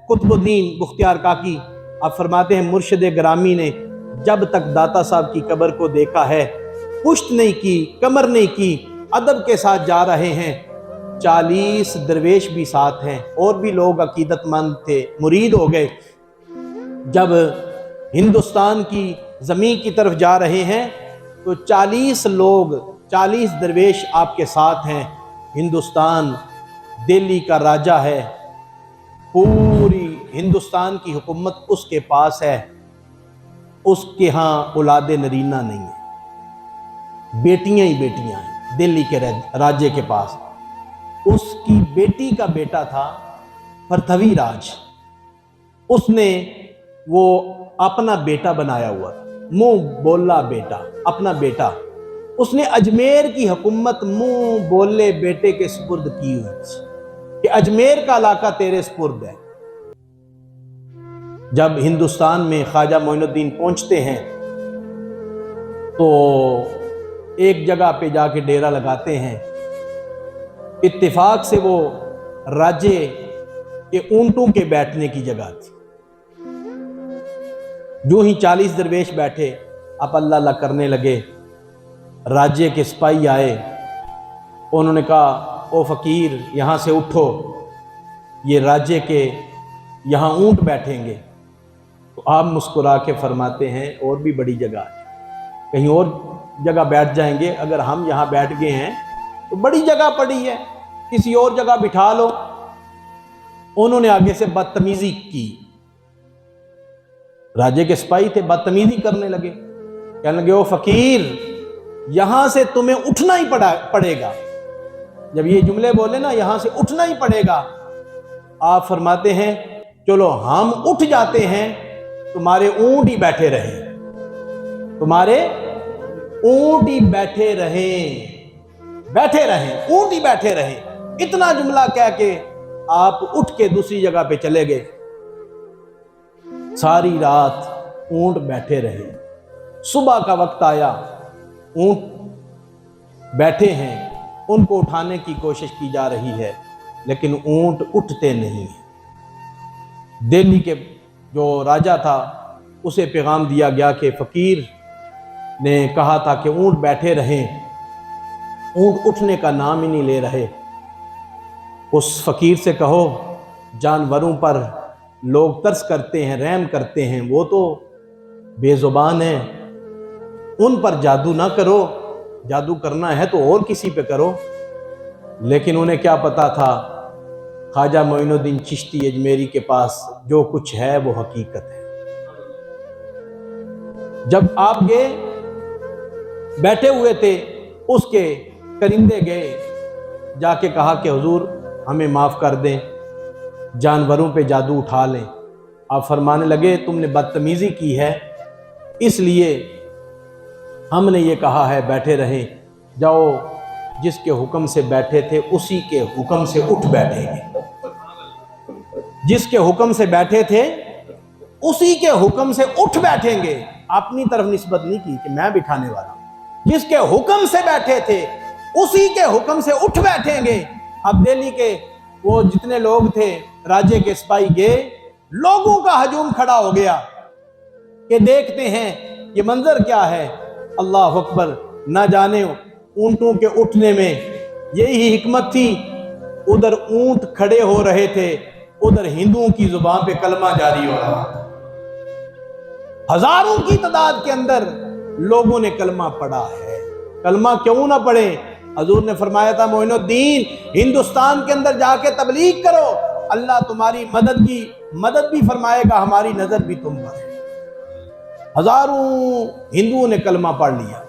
قطب الدین بختیار کاکی آپ فرماتے ہیں مرشد گرامی نے جب تک داتا صاحب کی قبر کو دیکھا ہے پشت نہیں کی، کمر نہیں کی، ادب کے ساتھ جا رہے ہیں۔ 40 درویش بھی ساتھ ہیں، اور بھی لوگ عقیدت مند تھے، مرید ہو گئے۔ جب ہندوستان کی زمین کی طرف جا رہے ہیں تو 40 لوگ، 40 درویش آپ کے ساتھ ہیں۔ ہندوستان دہلی کا راجہ ہے، پوری ہندوستان کی حکومت اس کے پاس ہے، اس کے ہاں اولاد نرینہ نہیں ہے، بیٹیاں ہی بیٹیاں ہیں دہلی کے راجے کے پاس۔ اس کی بیٹی کا بیٹا تھا پرتھوی راج، اس نے وہ اپنا بیٹا بنایا ہوا تھا، منہ بولا بیٹا، اپنا بیٹا اس نے اجمیر کی حکومت منہ بولے بیٹے کے سپرد کی ہوئی تھی کہ اجمیر کا علاقہ تیرے سپرد ہے۔ جب ہندوستان میں خواجہ معین الدین پہنچتے ہیں تو ایک جگہ پہ جا کے ڈیرا لگاتے ہیں۔ اتفاق سے وہ راجے کے اونٹوں کے بیٹھنے کی جگہ تھی۔ جو ہی 40 درویش بیٹھے، اب اللہ اللہ کرنے لگے۔ راجے کے سپاہی آئے، انہوں نے کہا او فقیر یہاں سے اٹھو، یہ راجے کے یہاں اونٹ بیٹھیں گے۔ تو آپ مسکرا کے فرماتے ہیں اور بھی بڑی جگہ ہے، کہیں اور جگہ بیٹھ جائیں گے، اگر ہم یہاں بیٹھ گئے ہیں تو بڑی جگہ پڑی ہے، کسی اور جگہ بٹھا لو۔ انہوں نے آگے سے بدتمیزی کی، راجے کے سپاہی تھے، بدتمیزی کرنے لگے، کہنے لگے او فقیر یہاں سے تمہیں اٹھنا ہی پڑے گا۔ جب یہ جملے بولے نا یہاں سے اٹھنا ہی پڑے گا، آپ فرماتے ہیں چلو ہم اٹھ جاتے ہیں، تمہارے اونٹ ہی بیٹھے رہیں، تمہارے اونٹ ہی بیٹھے رہیں، بیٹھے رہیں، اونٹ ہی بیٹھے رہیں۔ اتنا جملہ کہہ کے آپ اٹھ کے دوسری جگہ پہ چلے گئے۔ ساری رات اونٹ بیٹھے رہے، صبح کا وقت آیا، اونٹ بیٹھے ہیں، ان کو اٹھانے کی کوشش کی جا رہی ہے لیکن اونٹ اٹھتے نہیں ہیں۔ دہلی کے جو راجہ تھا اسے پیغام دیا گیا کہ فقیر نے کہا تھا کہ اونٹ بیٹھے رہیں، اونٹ اٹھنے کا نام ہی نہیں لے رہے۔ اس فقیر سے کہو جانوروں پر لوگ ترس کرتے ہیں، رحم کرتے ہیں، وہ تو بے زبان ہیں، ان پر جادو نہ کرو، جادو کرنا ہے تو اور کسی پہ کرو۔ لیکن انہیں کیا پتا تھا خواجہ معین الدین چشتی اجمیری کے پاس جو کچھ ہے وہ حقیقت ہے۔ جب آپ گئے بیٹھے ہوئے تھے، اس کے کرندے گئے، جا کے کہا کہ حضور ہمیں معاف کر دیں، جانوروں پہ جادو اٹھا لیں۔ آپ فرمانے لگے تم نے بدتمیزی کی ہے، اس لیے ہم نے یہ کہا ہے بیٹھے رہیں، جاؤ جس کے حکم سے بیٹھے تھے اسی کے حکم سے اٹھ بیٹھیں گے، جس کے حکم سے بیٹھے تھے اسی کے حکم سے اٹھ بیٹھیں گے۔ اپنی طرف نسبت نہیں کی کہ میں بٹھانے والا ہوں، جس کے حکم سے بیٹھے تھے اسی کے حکم سے اٹھ بیٹھیں گے۔ اب دہلی کے وہ جتنے لوگ تھے راجے کے سپاہی گئے، لوگوں کا ہجوم کھڑا ہو گیا کہ دیکھتے ہیں یہ منظر کیا ہے۔ اللہ اکبر، نہ جانے اونٹوں کے اٹھنے میں یہی حکمت تھی، ادھر اونٹ کھڑے ہو رہے تھے، ادھر ہندوؤں کی زبان پہ کلمہ جاری ہو رہا تھا۔ ہزاروں کی تعداد کے اندر لوگوں نے کلمہ پڑھا ہے۔ کلمہ کیوں نہ پڑھیں؟ حضور نے فرمایا تھا معین الدین ہندوستان کے اندر جا کے تبلیغ کرو، اللہ تمہاری مدد بھی فرمائے گا، ہماری نظر بھی تم پر ہے۔ ہزاروں ہندوؤں نے کلمہ پڑھ لیا۔